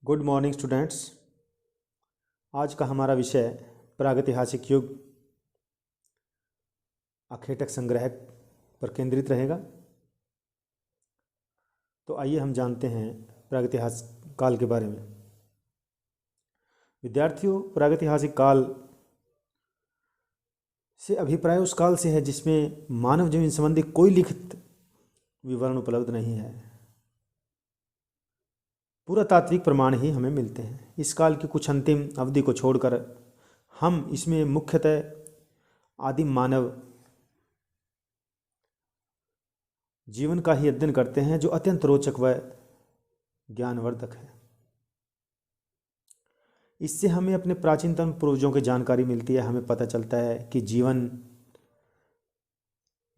Good morning students. आज का हमारा विषय प्रागैतिहासिक युग अखेटक संग्रह पर केंद्रित रहेगा। तो आइए हम जानते हैं प्रागैतिहासिक काल के बारे में। विद्यार्थियों, प्रागैतिहासिक काल से अभिप्राय उस काल से है जिसमें मानव जीवन संबंधी कोई लिखित विवरण उपलब्ध नहीं है। पुरातात्विक प्रमाण ही हमें मिलते हैं। इस काल की कुछ अंतिम अवधि को छोड़कर हम इसमें मुख्यतः आदिम मानव जीवन का ही अध्ययन करते हैं, जो अत्यंत रोचक व ज्ञानवर्धक है। इससे हमें अपने प्राचीनतम पूर्वजों की जानकारी मिलती है। हमें पता चलता है कि जीवन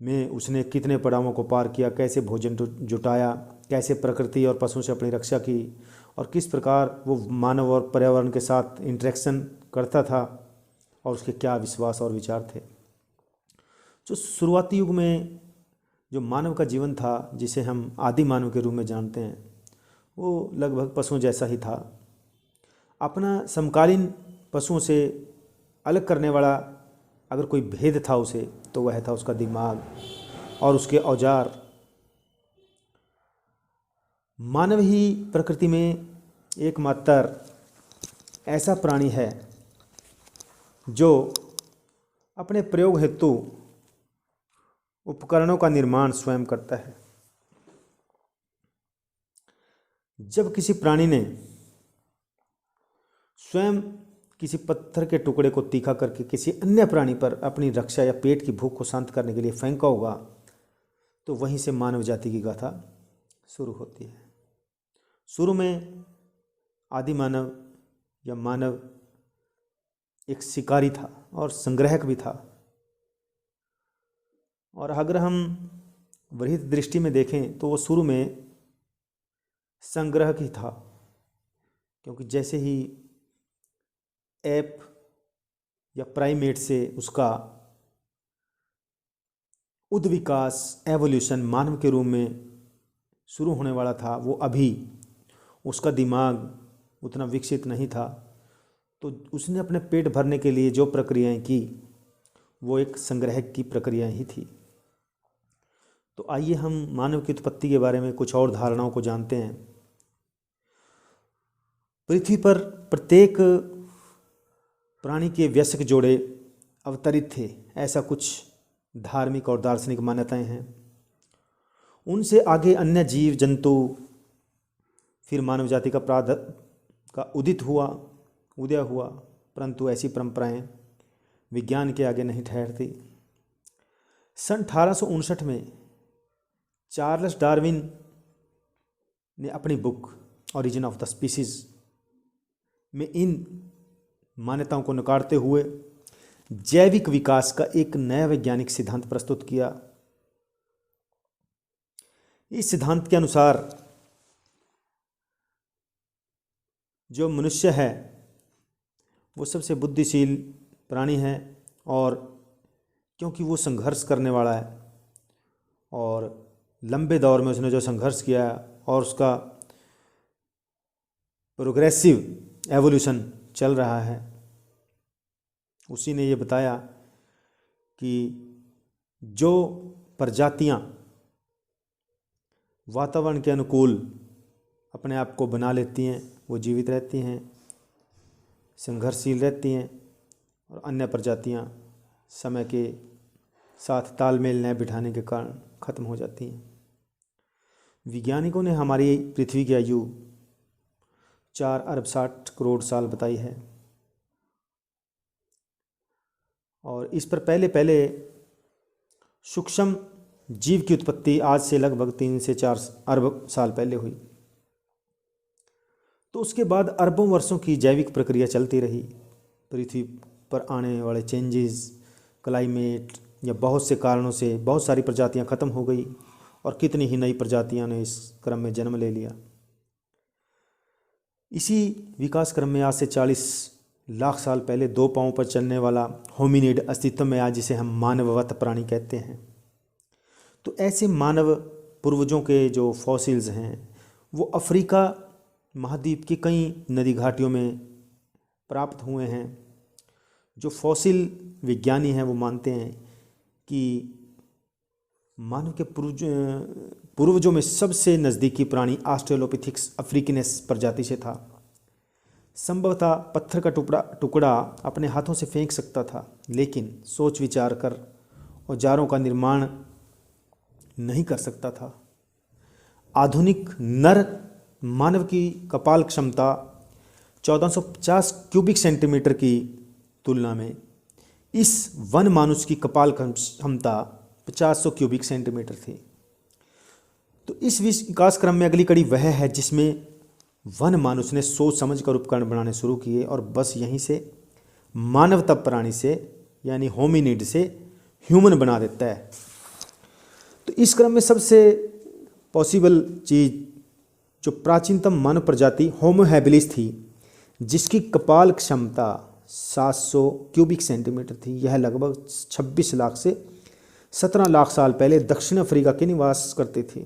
में उसने कितने पड़ावों को पार किया, कैसे भोजन जुटाया, कैसे प्रकृति और पशु से अपनी रक्षा की, और किस प्रकार वो मानव और पर्यावरण के साथ इंटरेक्शन करता था, और उसके क्या विश्वास और विचार थे। जो शुरुआती युग में जो मानव का जीवन था, जिसे हम आदि मानव के रूप में जानते हैं, वो लगभग पशुओं जैसा ही था। अपना समकालीन पशुओं से अलग करने वाला अगर कोई भेद था उसे, तो वह था उसका दिमाग और उसके औजार। मानव ही प्रकृति में एकमात्र ऐसा प्राणी है जो अपने प्रयोग हेतु उपकरणों का निर्माण स्वयं करता है। जब किसी प्राणी ने स्वयं किसी पत्थर के टुकड़े को तीखा करके किसी अन्य प्राणी पर अपनी रक्षा या पेट की भूख को शांत करने के लिए फेंका होगा, तो वहीं से मानव जाति की गाथा शुरू होती है। शुरू में आदि मानव या मानव एक शिकारी था और संग्राहक भी था। और अगर हम वृहद दृष्टि में देखें तो वो शुरू में संग्राहक ही था, क्योंकि जैसे ही एप या प्राइमेट से उसका उद्विकास एवोल्यूशन मानव के रूप में शुरू होने वाला था, वो अभी उसका दिमाग उतना विकसित नहीं था। तो उसने अपने पेट भरने के लिए जो प्रक्रियाएं की, वो एक संग्रह की प्रक्रिया ही थी। तो आइए हम मानव की उत्पत्ति के बारे में कुछ और धारणाओं को जानते हैं। पृथ्वी पर प्रत्येक प्राणी के वयस्क जोड़े अवतरित थे, ऐसा कुछ धार्मिक और दार्शनिक मान्यताएं हैं। उनसे आगे अन्य जीव जंतु, फिर मानव जाति का उदय हुआ, परंतु ऐसी परंपराएं विज्ञान के आगे नहीं ठहरती। सन 1859 में चार्ल्स डार्विन ने अपनी book origin of the species में इन मान्यताओं को नकारते हुए जैविक विकास का एक नया वैज्ञानिक सिद्धांत प्रस्तुत किया। इस सिद्धांत के अनुसार जो मनुष्य है वो सबसे बुद्धिशील प्राणी है, और क्योंकि वो संघर्ष करने वाला है और लंबे दौर में उसने जो संघर्ष किया और उसका प्रोग्रेसिव एवोल्यूशन चल रहा है, उसी ने ये बताया कि जो प्रजातियां वातावरण के अनुकूल अपने आप को बना लेती हैं, वो जीवित रहती हैं, संघर्षशील रहती हैं, और अन्य प्रजातियां समय के साथ तालमेल न बिठाने के कारण खत्म हो जाती हैं। वैज्ञानिकों ने हमारी पृथ्वी की आयु 4 अरब 60 करोड़ साल बताई है, और इस पर पहले सूक्ष्म जीव की उत्पत्ति आज से लगभग 3 से 4 अरब साल पहले हुई। तो उसके बाद अरबों वर्षों की जैविक प्रक्रिया चलती रही। पृथ्वी पर आने वाले चेंजेस, क्लाइमेट या बहुत से कारणों से बहुत सारी प्रजातियां खत्म हो गई, और कितनी ही नई प्रजातियां ने इस क्रम में जन्म ले लिया। इसी विकास क्रम में आज से 40 लाख साल पहले 2 पांवों पर चलने वाला होमिनिड अस्तित्व में आया, जिसे हम मानववत प्राणी कहते हैं। तो ऐसे मानव पूर्वजों के जो फॉसिल्स हैं वो अफ्रीका महाद्वीप की कई नदी घाटियों में प्राप्त हुए हैं। जो फॉसिल विज्ञानी हैं वो मानते हैं कि मानव के पूर्वजों में सबसे नज़दीकी प्राणी ऑस्ट्रेलोपिथेकस अफ्रीकनेस प्रजाति से था। संभवतः पत्थर का टुकड़ा अपने हाथों से फेंक सकता था, लेकिन सोच विचार कर औजारों का निर्माण नहीं कर सकता था। आधुनिक नर मानव की कपाल क्षमता 1450 क्यूबिक सेंटीमीटर की तुलना में इस वन मानुष की कपाल क्षमता 50 क्यूबिक सेंटीमीटर थी। तो इस विकास क्रम में अगली कड़ी वह है जिसमें वन मानुष ने सोच समझ कर उपकरण बनाने शुरू किए और बस यहीं से मानव तब प्राणी से यानी होमिनिड से ह्यूमन बना देता है। तो इस क्रम में सबसे पॉसिबल चीज़ जो प्राचीनतम मानव प्रजाति होमो हैबिलिस थी, जिसकी कपाल क्षमता 700 क्यूबिक सेंटीमीटर थी। यह लगभग 26 लाख से 17 लाख साल पहले दक्षिण अफ्रीका के निवास करते थे।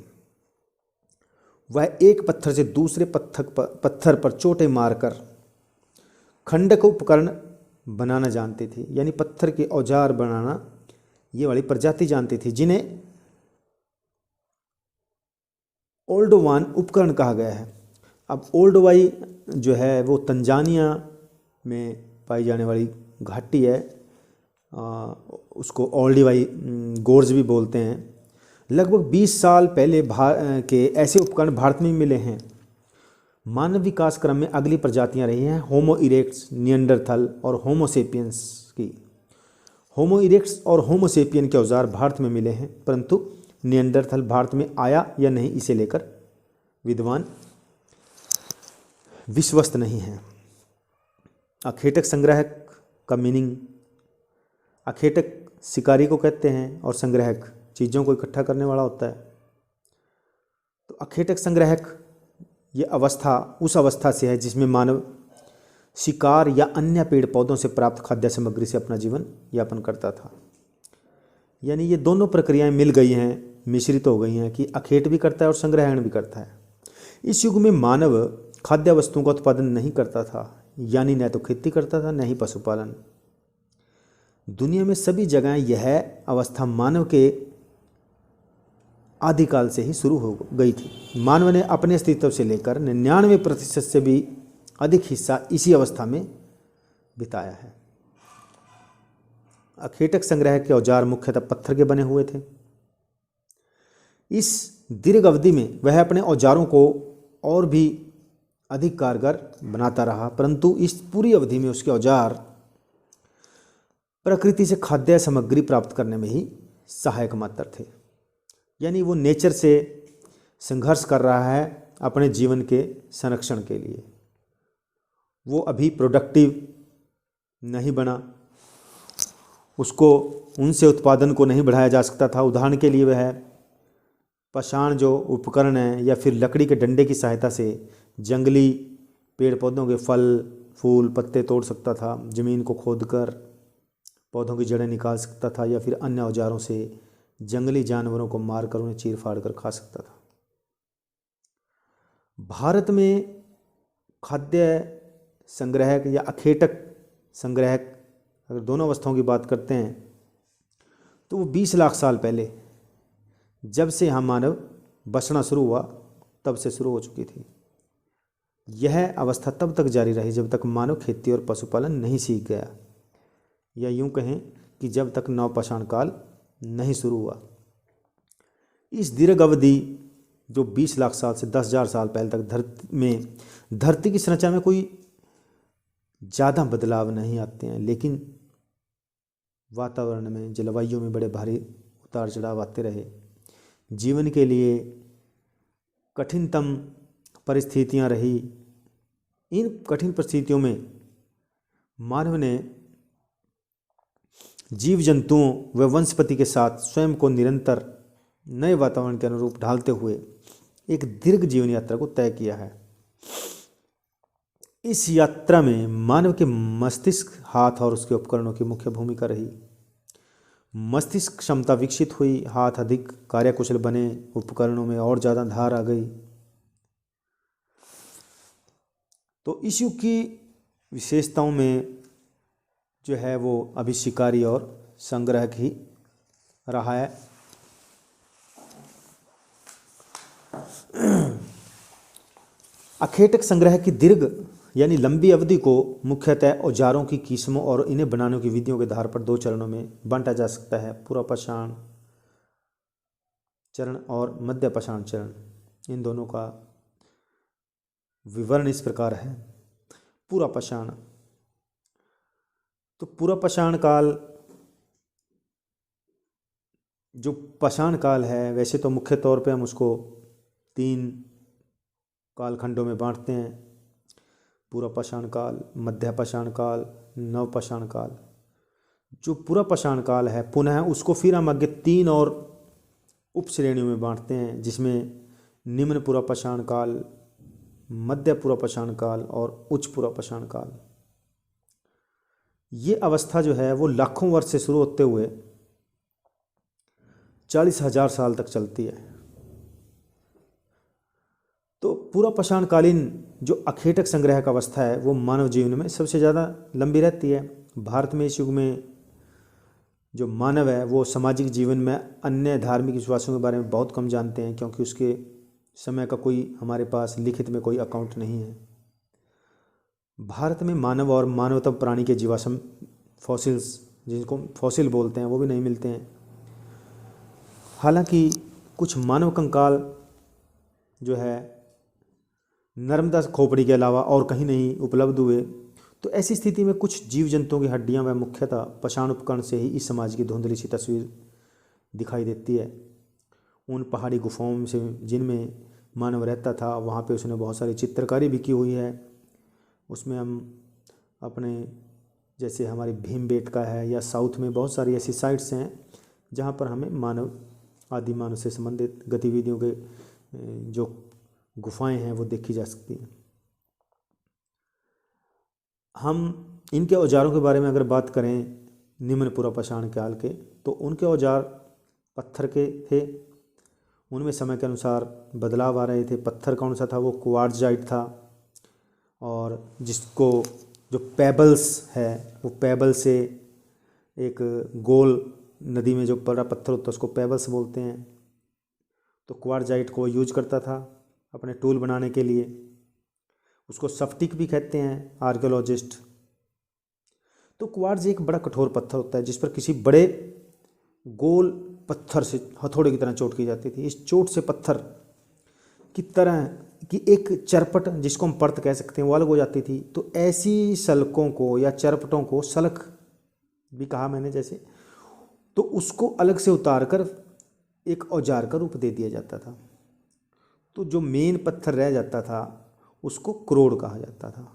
वह एक पत्थर से दूसरे पत्थर पर चोटें मारकर खंडक उपकरण बनाना जानते थे, यानी पत्थर के औजार बनाना ये वाली प्रजाति जानती थी, जिन्हें ओल्डोवान उपकरण कहा गया है। अब ओल्डोवाई जो है वो तंजानिया में पाई जाने वाली घाटी है, उसको ओल्डोवाई गोर्ज भी बोलते हैं। लगभग 20 साल पहले के ऐसे उपकरण भारत में मिले हैं। मानव विकास क्रम में अगली प्रजातियां रही हैं होमो इरेक्ट्स, निएंडरथल और होमो सेपियंस की। होमो इरेक्ट्स और होमो सेपियन के औजार भारत में मिले हैं, परंतु निएंडरथल भारत में आया या नहीं इसे लेकर विद्वान विश्वस्त नहीं हैं। अखेटक संग्राहक का मीनिंग, अखेटक शिकारी को कहते हैं और संग्राहक चीज़ों को इकट्ठा करने वाला होता है। तो अखेटक संग्राहक ये अवस्था उस अवस्था से है जिसमें मानव शिकार या अन्य पेड़ पौधों से प्राप्त खाद्य सामग्री से अपना जीवन यापन करता था। यानी ये दोनों प्रक्रियाएं मिल गई हैं, मिश्रित हो गई हैं कि अखेट भी करता है और संग्रहण भी करता है। इस युग में मानव खाद्य वस्तुओं का उत्पादन नहीं करता था, यानी न तो खेती करता था न ही पशुपालन। दुनिया में सभी जगह यह अवस्था मानव के आदिकाल से ही शुरू हो गई थी। मानव ने अपने अस्तित्व से लेकर 99% से भी अधिक हिस्सा इसी अवस्था में बिताया है। अखेटक संग्रह के औजार मुख्यतः पत्थर के बने हुए थे। इस दीर्घ अवधि में वह अपने औजारों को और भी अधिक कारगर बनाता रहा, परंतु इस पूरी अवधि में उसके औजार प्रकृति से खाद्य सामग्री प्राप्त करने में ही सहायक मात्र थे। यानी वो नेचर से संघर्ष कर रहा है अपने जीवन के संरक्षण के लिए। वो अभी प्रोडक्टिव नहीं बना, उसको उनसे उत्पादन को नहीं बढ़ाया जा सकता था। उदाहरण के लिए वह पाषाण जो उपकरण है या फिर लकड़ी के डंडे की सहायता से जंगली पेड़ पौधों के फल फूल पत्ते तोड़ सकता था, ज़मीन को खोदकर पौधों की जड़ें निकाल सकता था, या फिर अन्य औजारों से जंगली जानवरों को मारकर उन्हें चीर फाड़ कर खा सकता था। भारत में खाद्य संग्राहक या अखेटक संग्राहक अगर दोनों अवस्थाओं की बात करते हैं तो वो 20 लाख साल पहले जब से यहाँ मानव बसना शुरू हुआ तब से शुरू हो चुकी थी। यह अवस्था तब तक जारी रही जब तक मानव खेती और पशुपालन नहीं सीख गया, या यूं कहें कि जब तक नवपाषाण काल नहीं शुरू हुआ। इस दीर्घ अवधि जो 20 लाख साल से 10,000 साल पहले तक धरती की संरचना में कोई ज़्यादा बदलाव नहीं आते हैं, लेकिन वातावरण में जलवायु में बड़े भारी उतार चढ़ाव आते रहे। जीवन के लिए कठिनतम परिस्थितियां रही। इन कठिन परिस्थितियों में मानव ने जीव जंतुओं व वनस्पति के साथ स्वयं को निरंतर नए वातावरण के अनुरूप ढालते हुए एक दीर्घ जीवन यात्रा को तय किया है। इस यात्रा में मानव के मस्तिष्क, हाथ और उसके उपकरणों की मुख्य भूमिका रही। मस्तिष्क क्षमता विकसित हुई, हाथ अधिक कार्यकुशल बने, उपकरणों में और ज़्यादा धार आ गई। तो इस युग की विशेषताओं में जो है वो अभी शिकारी और संग्रहक ही रहा है। अखेटक संग्रह की दीर्घ यानी लंबी अवधि को मुख्यतः औजारों की किस्मों और इन्हें बनाने की विधियों के आधार पर 2 चरणों में बांटा जा सकता है, पूर्वापाषाण चरण और मध्यपाषाण चरण। इन दोनों का विवरण इस प्रकार है। पूर्वापाषाण, तो पूर्वापाषाण काल जो पाषाण काल है, वैसे तो मुख्य तौर पे हम उसको 3 कालखंडों में बांटते हैं, पूर्वापाषाण काल, मध्यपाषाण काल, नवपाषाण काल। जो पूर्वापाषाण काल है पुनः उसको फिर हम आगे 3 और उप श्रेणियों में बांटते हैं, जिसमें निम्न पूर्वापाषाण काल, मध्य पूर्वापाषाण काल और उच्च पूर्वापाषाण काल। ये अवस्था जो है वो लाखों वर्ष से शुरू होते हुए 40,000 साल तक चलती है। तो पूर्वापाषाण कालीन जो अखेटक संग्रह का अवस्था है वो मानव जीवन में सबसे ज़्यादा लंबी रहती है। भारत में इस युग में जो मानव है वो सामाजिक जीवन में अन्य धार्मिक विश्वासों के बारे में बहुत कम जानते हैं, क्योंकि उसके समय का कोई हमारे पास लिखित में कोई अकाउंट नहीं है। भारत में मानव और मानवतम प्राणी के जीवाश्म फॉसिल्स, जिनको फॉसिल बोलते हैं, वो भी नहीं मिलते हैं। हालांकि कुछ मानव कंकाल जो है नर्मदा खोपड़ी के अलावा और कहीं नहीं उपलब्ध हुए। तो ऐसी स्थिति में कुछ जीव जंतुओं की हड्डियां व मुख्यतः पाषाण उपकरण से ही इस समाज की धुंधली सी तस्वीर दिखाई देती है। उन पहाड़ी गुफाओं से जिनमें मानव रहता था, वहाँ पे उसने बहुत सारी चित्रकारी भी की हुई है। उसमें हम अपने जैसे हमारी भीमबेटका है या साउथ में बहुत सारी ऐसी साइट्स हैं जहाँ पर हमें मानव, आदि मानव से संबंधित गतिविधियों के जो गुफाएं हैं वो देखी जा सकती हैं। हम इनके औजारों के बारे में अगर बात करें निम्न पूर्वापाषाण काल के, तो उनके औजार पत्थर के थे। उनमें समय के अनुसार बदलाव आ रहे थे। पत्थर कौन सा था? वो क्वार्ट्जाइट था, और जिसको जो पेबल्स है वो पेबल से एक गोल नदी में जो बड़ा पत्थर होता है उसको पेबल्स बोलते हैं। तो क्वार्ट्जाइट को यूज करता था अपने टूल बनाने के लिए। उसको स्फटिक भी कहते हैं आर्कियोलॉजिस्ट। तो क्वार्ट्ज एक बड़ा कठोर पत्थर होता है जिस पर किसी बड़े गोल पत्थर से हथौड़े की तरह चोट की जाती थी। इस चोट से पत्थर की तरह की एक चरपट, जिसको हम परत कह सकते हैं, वो अलग हो जाती थी। तो ऐसी सलकों को या चरपटों को सलक भी कहा मैंने जैसे, तो उसको अलग से उतार कर एक औजार का रूप दे दिया जाता था। तो जो मेन पत्थर रह जाता था उसको क्रोड़ कहा जाता था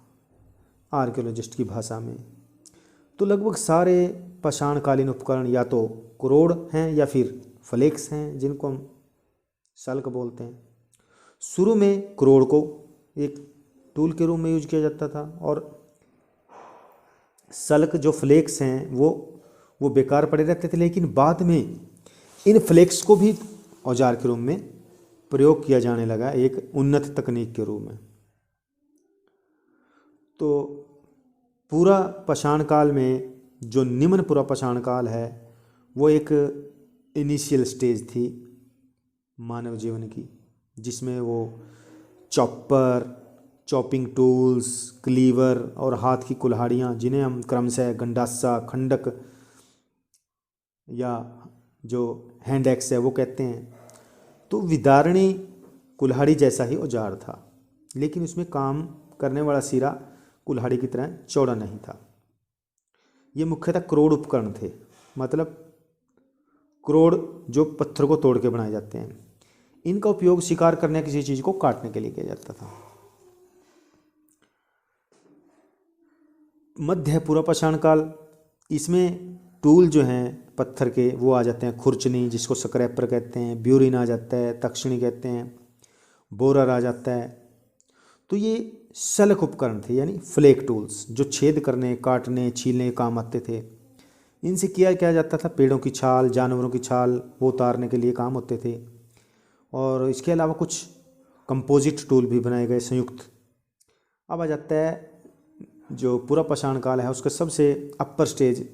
आर्कियोलॉजिस्ट की भाषा में। तो लगभग सारे पाषाणकालीन उपकरण या तो क्रोड़ हैं या फिर फ्लेक्स हैं, जिनको हम सल्क बोलते हैं। शुरू में क्रोड़ को एक टूल के रूप में यूज किया जाता था, और सल्क जो फ्लेक्स हैं वो बेकार पड़े रहते थे। लेकिन बाद में इन फ्लेक्स को भी औजार के रूप में प्रयोग किया जाने लगा, एक उन्नत तकनीक के रूप में। तो पूरा पाषाण काल में जो निम्न पूरा पाषाण काल है वो एक इनिशियल स्टेज थी मानव जीवन की, जिसमें वो चॉपर, चॉपिंग टूल्स, क्लीवर और हाथ की कुल्हाड़ियाँ, जिन्हें हम क्रमशः गंडासा, खंडक या जो हैंड एक्स है वो कहते हैं। तो विदारणी कुल्हाड़ी जैसा ही औजार था, लेकिन उसमें काम करने वाला सिरा कुल्हाड़ी की तरह चौड़ा नहीं था। ये मुख्यतः क्रोड़ उपकरण थे, मतलब क्रोड़ जो पत्थर को तोड़ के बनाए जाते हैं। इनका उपयोग शिकार करने किसी चीज़ को काटने के लिए किया जाता था। मध्य पूर्व पाषाण काल, इसमें टूल जो हैं पत्थर के वो आ जाते हैं। खुरचनी, जिसको स्क्रैपर कहते हैं, ब्यूरिन आ जाता है, तक्षणी कहते हैं, बोरर आ जाता है। तो ये सलक उपकरण थे, यानी फ्लेक टूल्स, जो छेद करने, काटने, छीलने के काम आते थे। इनसे किया जाता था पेड़ों की छाल, जानवरों की छाल वो उतारने के लिए काम होते थे। और इसके अलावा कुछ कंपोजिट टूल भी बनाए गए, संयुक्त, अब आ जाता है जो पूरा पाषाण काल है उसका सबसे अपर स्टेज,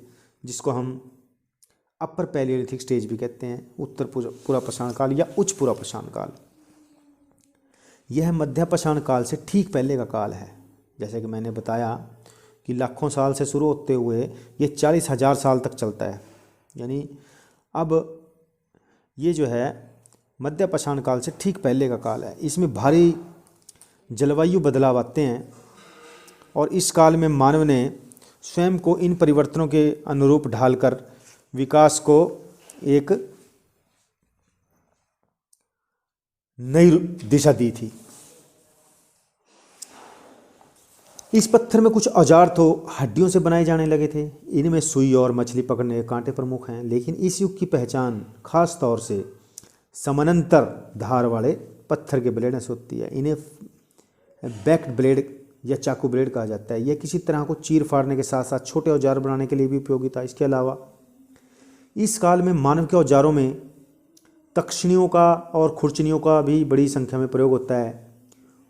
जिसको हम अपर पैलियोलिथिक स्टेज भी कहते हैं, उत्तर पूरा पाषाण काल या उच्च पूरा पाषाण काल। यह मध्य पाषाण काल से ठीक पहले का काल है। जैसे कि मैंने बताया कि लाखों साल से शुरू होते हुए ये 40,000 साल तक चलता है। यानी अब ये जो है मध्य पाषाण काल से ठीक पहले का काल है। इसमें भारी जलवायु बदलाव आते हैं और इस काल में मानव ने स्वयं को इन परिवर्तनों के अनुरूप ढालकर विकास को एक नई दिशा दी थी। इस पत्थर में कुछ औजार तो हड्डियों से बनाए जाने लगे थे। इनमें सुई और मछली पकड़ने के कांटे प्रमुख हैं, लेकिन इस युग की पहचान खास तौर से समानांतर धार वाले पत्थर के ब्लेड से होती है। इन्हें बैक्ड ब्लेड या चाकू ब्लेड कहा जाता है। यह किसी तरह को चीर फाड़ने के साथ साथ छोटे औजार बनाने के लिए भी उपयोगी था। इसके अलावा इस काल में मानव के औजारों में तक्षणियों का और खुरचनियों का भी बड़ी संख्या में प्रयोग होता है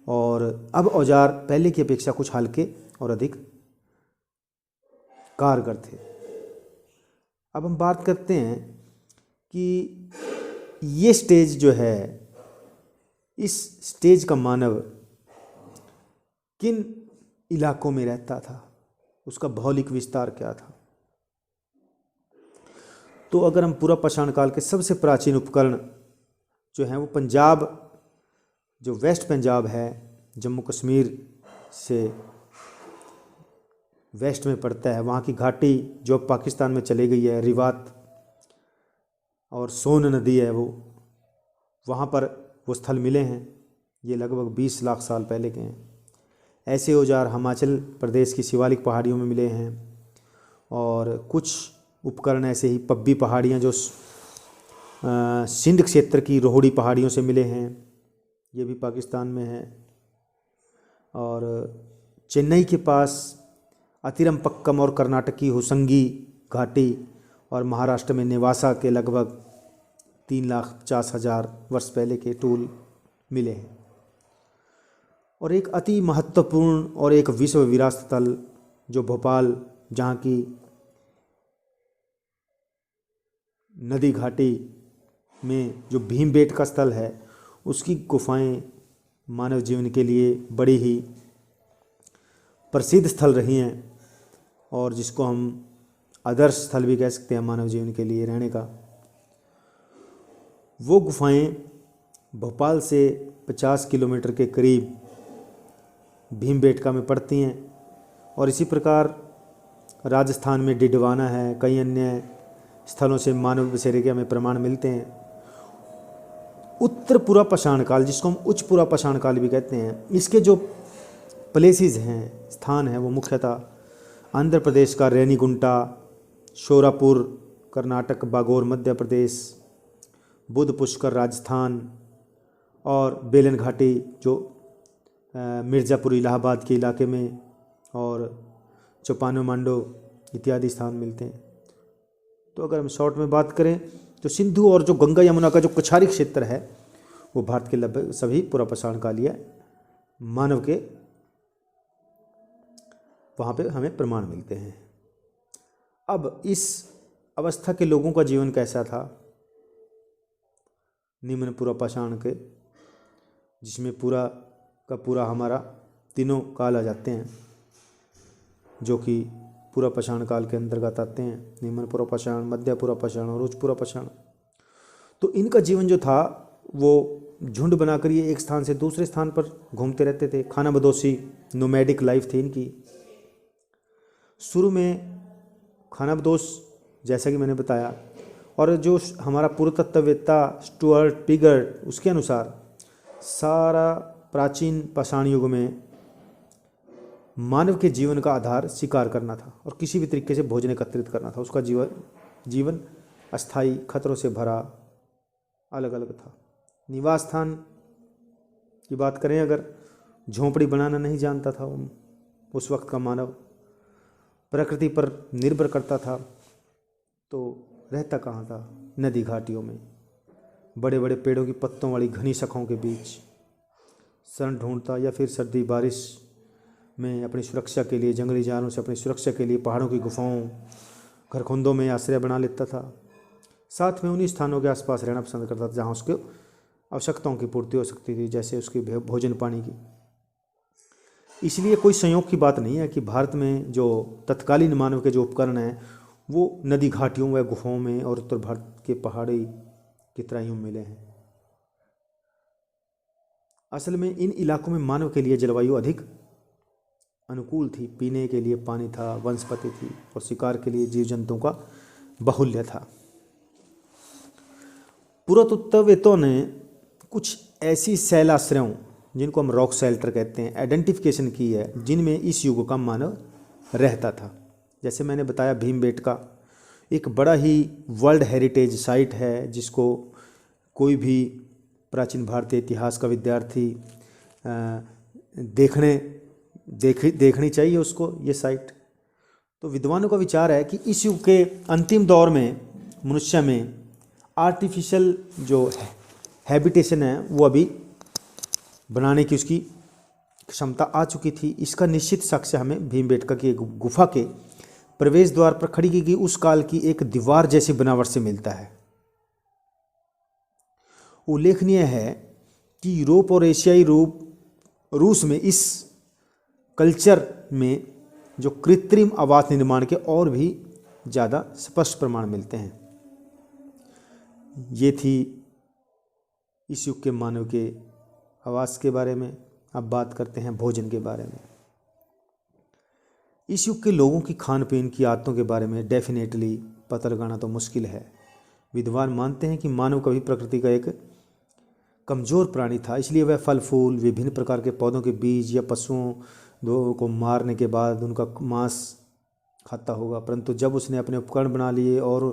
और अब औजार पहले की अपेक्षा कुछ हल्के और अधिक कारगर थे। अब हम बात करते हैं कि ये स्टेज जो है, इस स्टेज का मानव किन इलाकों में रहता था, उसका भौगोलिक विस्तार क्या था। तो अगर हम पूरा पाषाण काल के सबसे प्राचीन उपकरण जो हैं वो पंजाब, जो वेस्ट पंजाब है, जम्मू कश्मीर से वेस्ट में पड़ता है, वहाँ की घाटी जो पाकिस्तान में चली गई है, रिवात और सोन नदी है, वो वहाँ पर वो स्थल मिले हैं। ये लगभग 20 लाख साल पहले के हैं। ऐसे औजार हिमाचल प्रदेश की शिवालिक पहाड़ियों में मिले हैं और कुछ उपकरण ऐसे ही पब्बी पहाड़ियाँ जो सिंध क्षेत्र की रोहड़ी पहाड़ियों से मिले हैं, ये भी पाकिस्तान में है। और चेन्नई के पास अतिरमपक्कम और कर्नाटक की हुसंगी घाटी और महाराष्ट्र में नेवासा के लगभग 3,50,000 वर्ष पहले के टूल मिले हैं। और एक अति महत्वपूर्ण और एक विश्व विरासत स्थल जो भोपाल, जहाँ की नदी घाटी में जो भीमबेट का स्थल है, उसकी गुफाएं मानव जीवन के लिए बड़ी ही प्रसिद्ध स्थल रही हैं और जिसको हम आदर्श स्थल भी कह सकते हैं मानव जीवन के लिए रहने का। वो गुफाएं भोपाल से 50 किलोमीटर के करीब भीमबेटका में पड़ती हैं और इसी प्रकार राजस्थान में डिडवाना है, कई अन्य स्थलों से मानव बसेरे के हमें प्रमाण मिलते हैं। उत्तर पूरा पाषाण काल, जिसको हम उच्च पूरा पाषाण काल भी कहते हैं, इसके जो प्लेसेस हैं, स्थान हैं, वो मुख्यतः आंध्र प्रदेश का रेनीगुंटा, शोरापुर कर्नाटक, बागोर मध्य प्रदेश, बुध पुष्कर राजस्थान और बेलन घाटी जो मिर्ज़ापुर इलाहाबाद के इलाके में और चौपानो मांडो इत्यादि स्थान मिलते हैं। तो अगर हम शॉर्ट में बात करें तो सिंधु और जो गंगा यमुना का जो कछारी क्षेत्र है वो भारत के लगभग सभी पूरा पाषाण कालीय मानव के वहाँ पे हमें प्रमाण मिलते हैं। अब इस अवस्था के लोगों का जीवन कैसा था निम्न पूरा पाषाण के, जिसमें पूरा का पूरा हमारा तीनों काल आ जाते हैं जो कि पूरा पाषाण काल के अंतर्गत आते हैं, निम्न पूरा पाषाण, मध्य पूरा पाषाण और उच्च पूरा पाषाण। तो इनका जीवन जो था वो झुंड बनाकर ये एक स्थान से दूसरे स्थान पर घूमते रहते थे। खाना बदोशी नोमैडिक लाइफ थी इनकी। शुरू में खाना बदोश जैसा कि मैंने बताया, और जो हमारा पुरातत्ववेत्ता स्टुअर्ट पिगर्ट उसके अनुसार सारा प्राचीन पाषाण युग में मानव के जीवन का आधार शिकार करना था और किसी भी तरीके से भोजन एकत्रित करना था। उसका जीवन अस्थाई, खतरों से भरा, अलग अलग था। निवास स्थान की बात करें अगर, झोंपड़ी बनाना नहीं जानता था उस वक्त का मानव, प्रकृति पर निर्भर करता था। तो रहता कहाँ था? नदी घाटियों में, बड़े बड़े पेड़ों की पत्तों वाली घनी शाखाओं के बीच शरण ढूंढता या फिर सर्दी बारिश में अपनी सुरक्षा के लिए, जंगली जानवरों से अपनी सुरक्षा के लिए पहाड़ों की गुफाओं, घरखुंदों में आश्रय बना लेता था। साथ में उन्हीं स्थानों के आसपास रहना पसंद करता था जहाँ उसके आवश्यकताओं की पूर्ति हो सकती थी, जैसे उसकी भोजन पानी की। इसलिए कोई संयोग की बात नहीं है कि भारत में जो तत्कालीन मानव के जो उपकरण हैं वो नदी घाटियों व गुफाओं में और उत्तर भारत के पहाड़ी की तराइयों में मिले हैं। असल में इन इलाकों में मानव के लिए जलवायु अधिक अनुकूल थी। पीने के लिए पानी था, वनस्पति थी और शिकार के लिए जीव जंतुओं का बाहुल्य था। पुरातत्वविदों ने कुछ ऐसी शैलाश्रयों, जिनको हम रॉक शेल्टर कहते हैं, आइडेंटिफिकेशन की है जिनमें इस युग का मानव रहता था। जैसे मैंने बताया, भीमबेटका एक बड़ा ही वर्ल्ड हेरिटेज साइट है जिसको कोई भी प्राचीन भारतीय इतिहास का विद्यार्थी देखनी चाहिए उसको, ये साइट। तो विद्वानों का विचार है कि इस युग के अंतिम दौर में मनुष्य में आर्टिफिशियल जो हैबिटेशन है वो अभी बनाने की उसकी क्षमता आ चुकी थी। इसका निश्चित साक्ष्य हमें भीमबेटका की एक गुफा के प्रवेश द्वार पर खड़ी की गई उस काल की एक दीवार जैसी बनावट से मिलता है। उल्लेखनीय है कि यूरोप और एशियाई रूस में इस कल्चर में जो कृत्रिम आवास निर्माण के और भी ज़्यादा स्पष्ट प्रमाण मिलते हैं। ये थी इस युग के मानव के आवास के बारे में। अब बात करते हैं भोजन के बारे में। इस युग के लोगों की खान पीन की आदतों के बारे में डेफिनेटली पता लगाना तो मुश्किल है। विद्वान मानते हैं कि मानव कभी प्रकृति का एक कमज़ोर प्राणी था, इसलिए वह फल फूल, विभिन्न प्रकार के पौधों के बीज या पशुओं को मारने के बाद उनका मांस खाता होगा। परंतु जब उसने अपने उपकरण बना लिए और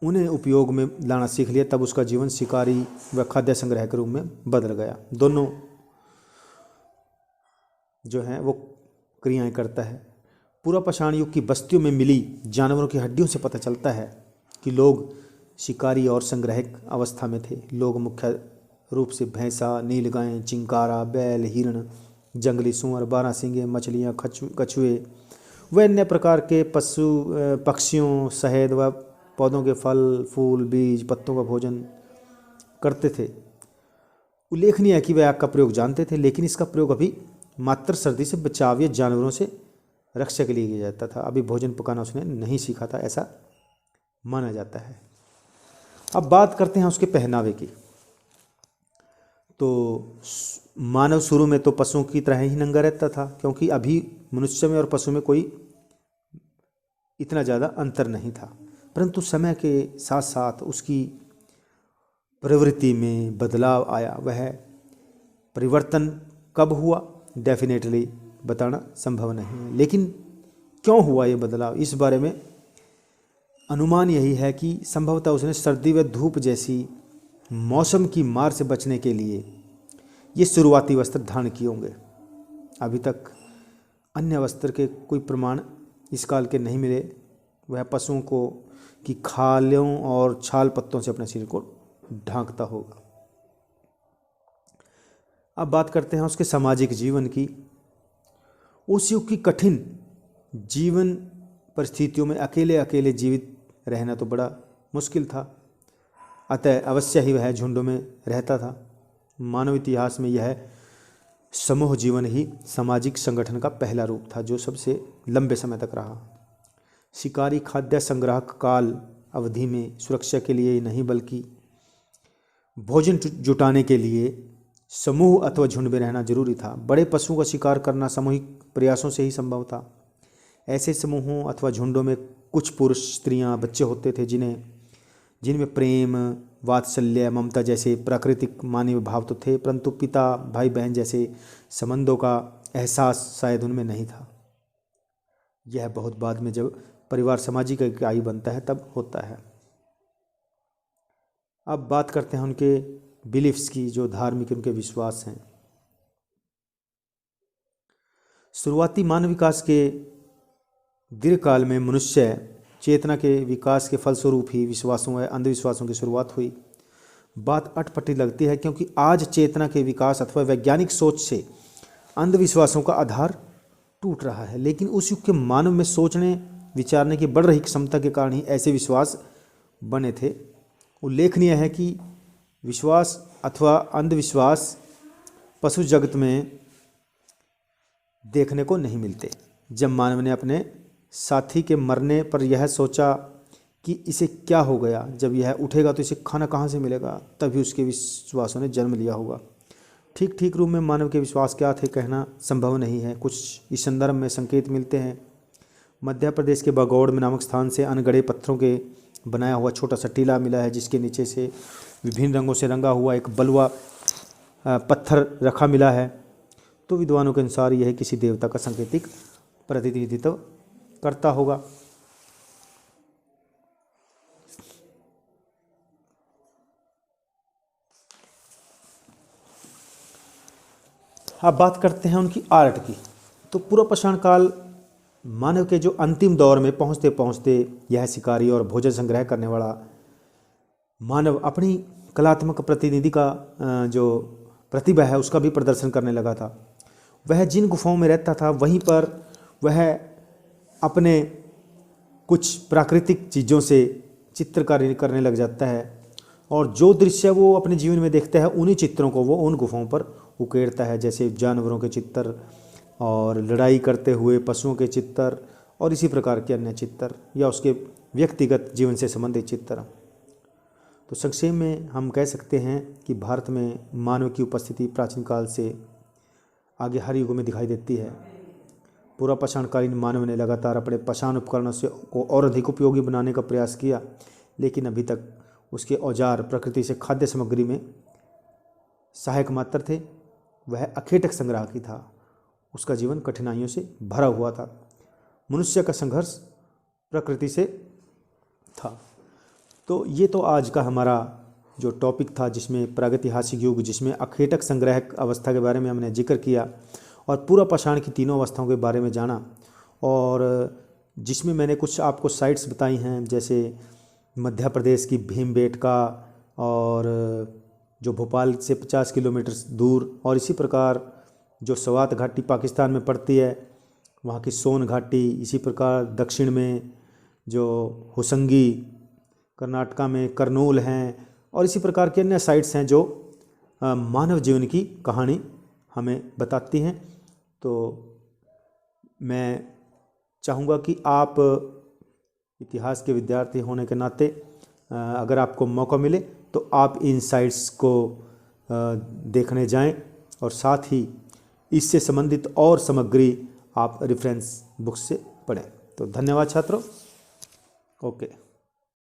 उन्हें उपयोग में लाना सीख लिया, तब उसका जीवन शिकारी व खाद्य संग्रह के रूप में बदल गया। दोनों जो है वो क्रियाएं करता है। पूरा पाषाण युग की बस्तियों में मिली जानवरों की हड्डियों से पता चलता है कि लोग शिकारी और संग्रहक अवस्था में थे। लोग मुख्य रूप से भैंसा, नीलगाय, चिंकारा, बैल, हिरण, जंगली सूअर, बारहसिंगे, मछलियाँ, कछुए व अन्य प्रकार के पक्षियों, शहद व पौधों के फल फूल, बीज, पत्तों का भोजन करते थे। उल्लेखनीय है कि वे आग का प्रयोग जानते थे, लेकिन इसका प्रयोग अभी मात्र सर्दी से बचाव या जानवरों से रक्षा के लिए किया जाता था। अभी भोजन पकाना उसने नहीं सीखा था, ऐसा माना जाता है। अब बात करते हैं उसके पहनावे की। तो मानव शुरू में तो पशुओं की तरह ही नंगा रहता था, क्योंकि अभी मनुष्य में और पशु में कोई इतना ज़्यादा अंतर नहीं था। परंतु समय के साथ साथ उसकी प्रवृत्ति में बदलाव आया। वह परिवर्तन कब हुआ डेफिनेटली बताना संभव नहीं है, लेकिन क्यों हुआ ये बदलाव, इस बारे में अनुमान यही है कि संभवतः उसने सर्दी व धूप जैसी मौसम की मार से बचने के लिए ये शुरुआती वस्त्र धारण किए होंगे। अभी तक अन्य वस्त्र के कोई प्रमाण इस काल के नहीं मिले। वह पशुओं को की खालों और छाल पत्तों से अपने शरीर को ढांकता होगा। अब बात करते हैं उसके सामाजिक जीवन की। उस युग की कठिन जीवन परिस्थितियों में अकेले अकेले जीवित रहना तो बड़ा मुश्किल था, अतः अवश्य ही वह झुंडों में रहता था। मानव इतिहास में यह समूह जीवन ही सामाजिक संगठन का पहला रूप था, जो सबसे लंबे समय तक रहा। शिकारी खाद्य संग्रह काल अवधि में सुरक्षा के लिए ही नहीं, बल्कि भोजन जुटाने के लिए समूह अथवा झुंड में रहना जरूरी था। बड़े पशुओं का शिकार करना सामूहिक प्रयासों से ही संभव था। ऐसे समूहों अथवा झुंडों में कुछ पुरुष, स्त्रियां, बच्चे होते थे जिनमें प्रेम, वात्सल्य, ममता जैसे प्राकृतिक मानवीय भाव तो थे, परंतु पिता, भाई बहन जैसे संबंधों का एहसास शायद उनमें नहीं था। यह बहुत बाद में जब परिवार सामाजिक इकाई बनता है तब होता है। अब बात करते हैं उनके बिलीफ्स की, जो धार्मिक उनके विश्वास हैं। शुरुआती मानव विकास के दीर्घकाल में मनुष्य चेतना के विकास के फलस्वरूप ही विश्वासों व अंधविश्वासों की शुरुआत हुई। बात अटपटी लगती है, क्योंकि आज चेतना के विकास अथवा वैज्ञानिक सोच से अंधविश्वासों का आधार टूट रहा है, लेकिन उस युग के मानव में सोचने विचारने की बढ़ रही क्षमता के कारण ही ऐसे विश्वास बने थे। उल्लेखनीय है कि विश्वास अथवा अंधविश्वास पशु जगत में देखने को नहीं मिलते। जब मानव ने अपने साथी के मरने पर यह सोचा कि इसे क्या हो गया, जब यह उठेगा तो इसे खाना कहाँ से मिलेगा, तभी उसके विश्वासों ने जन्म लिया होगा। ठीक ठीक रूप में मानव के विश्वास क्या थे कहना संभव नहीं है। कुछ इस संदर्भ में संकेत मिलते हैं। मध्य प्रदेश के बागौड़ में नामक स्थान से अनगढ़े पत्थरों के बनाया हुआ छोटा सा टीला मिला है, जिसके नीचे से विभिन्न रंगों से रंगा हुआ एक बलुआ पत्थर रखा मिला है। तो विद्वानों के अनुसार यह किसी देवता का सांकेतिक प्रतिनिधित्व करता होगा। अब बात करते हैं उनकी आर्ट की। तो पूर्व पाषाण काल मानव के जो अंतिम दौर में पहुंचते पहुंचते यह शिकारी और भोजन संग्रह करने वाला मानव अपनी कलात्मक प्रतिनिधि का जो प्रतिभा है उसका भी प्रदर्शन करने लगा था। वह जिन गुफाओं में रहता था वहीं पर वह अपने कुछ प्राकृतिक चीज़ों से चित्रकारी करने लग जाता है, और जो दृश्य वो अपने जीवन में देखता है उन्हीं चित्रों को वो उन गुफाओं पर उकेरता है, जैसे जानवरों के चित्र और लड़ाई करते हुए पशुओं के चित्र और इसी प्रकार के अन्य चित्र या उसके व्यक्तिगत जीवन से संबंधित चित्र। तो संक्षेप में हम कह सकते हैं कि भारत में मानव की उपस्थिति प्राचीन काल से आगे हर युग में दिखाई देती है। पूर्व पाषाणकालीन मानव ने लगातार अपने पाषाण उपकरणों से को और अधिक उपयोगी बनाने का प्रयास किया, लेकिन अभी तक उसके औजार प्रकृति से खाद्य सामग्री में सहायक मात्र थे। वह अखेटक संग्राहकी था। उसका जीवन कठिनाइयों से भरा हुआ था। मनुष्य का संघर्ष प्रकृति से था। तो ये तो आज का हमारा जो टॉपिक था, जिसमें प्रागैतिहासिक युग, जिसमें अखेटक संग्रहक अवस्था के बारे में हमने जिक्र किया और पूर्व पाषाण की तीनों अवस्थाओं के बारे में जाना, और जिसमें मैंने कुछ आपको साइट्स बताई हैं, जैसे मध्य प्रदेश की भीमबेटका और जो भोपाल से 50 किलोमीटर दूर, और इसी प्रकार जो स्वात घाटी पाकिस्तान में पड़ती है वहाँ की सोन घाटी, इसी प्रकार दक्षिण में जो होसंगी कर्नाटका में करनूल हैं, और इसी प्रकार के अन्य साइट्स हैं जो मानव जीवन की कहानी हमें बताती हैं। तो मैं चाहूँगा कि आप इतिहास के विद्यार्थी होने के नाते अगर आपको मौका मिले तो आप इन साइट्स को देखने जाएं, और साथ ही इससे संबंधित और सामग्री आप रेफरेंस बुक से पढ़ें। तो धन्यवाद छात्रों। ओके।